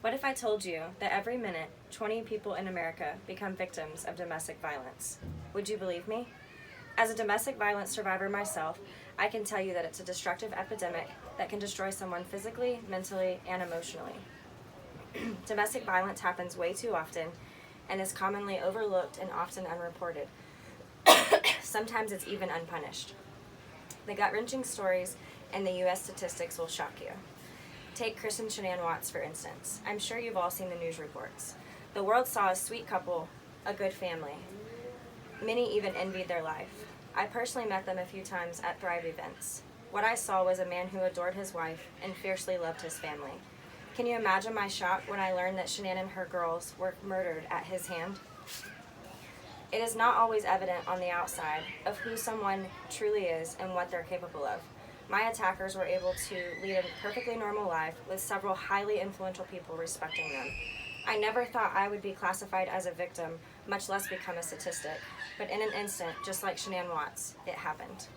What if I told you that every minute, 20 people in America become victims of domestic violence? Would you believe me? As a domestic violence survivor myself, I can tell you that it's a destructive epidemic that can destroy someone physically, mentally, and emotionally. Domestic violence happens way too often and is commonly overlooked and often unreported. Sometimes it's even unpunished. The gut-wrenching stories and the U.S. statistics will shock you. Take Chris and Shanann Watts, for instance. I'm sure you've all seen the news reports. The world saw a sweet couple, a good family. Many even envied their life. I personally met them a few times at Thrive events. What I saw was a man who adored his wife and fiercely loved his family. Can you imagine my shock when I learned that Shanann and her girls were murdered at his hand? It is not always evident on the outside of who someone truly is and what they're capable of. My attackers were able to lead a perfectly normal life with several highly influential people respecting them. I never thought I would be classified as a victim, much less become a statistic. But in an instant, just like Shanann Watts, it happened.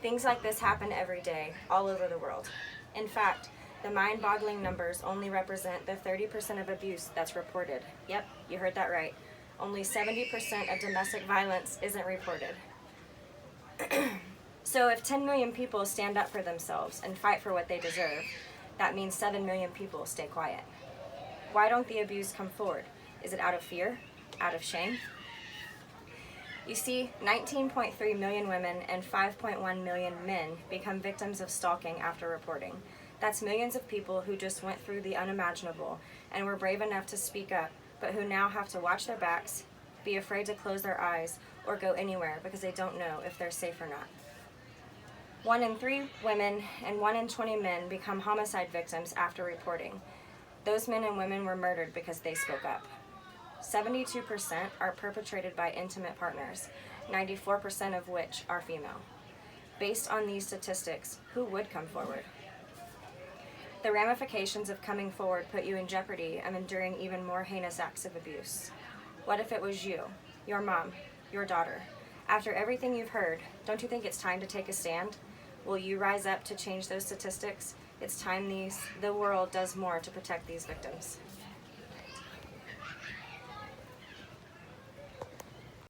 Things like this happen every day, all over the world. In fact, the mind-boggling numbers only represent the 30% of abuse that's reported. Yep, you heard that right. Only 70% of domestic violence isn't reported. So if 10 million people stand up for themselves and fight for what they deserve, that means 7 million people stay quiet. Why don't the abuse come forward? Is it out of fear? Out of shame? You see, 19.3 million women and 5.1 million men become victims of stalking after reporting. That's millions of people who just went through the unimaginable and were brave enough to speak up, but who now have to watch their backs, be afraid to close their eyes, or go anywhere because they don't know if they're safe or not. 1 in 3 women and 1 in 20 men become homicide victims after reporting. Those men and women were murdered because they spoke up. 72% are perpetrated by intimate partners, 94% of which are female. Based on these statistics, who would come forward? The ramifications of coming forward put you in jeopardy of enduring even more heinous acts of abuse. What if it was you, your mom, your daughter? After everything you've heard, don't you think it's time to take a stand? Will you rise up to change those statistics? It's time the world does more to protect these victims.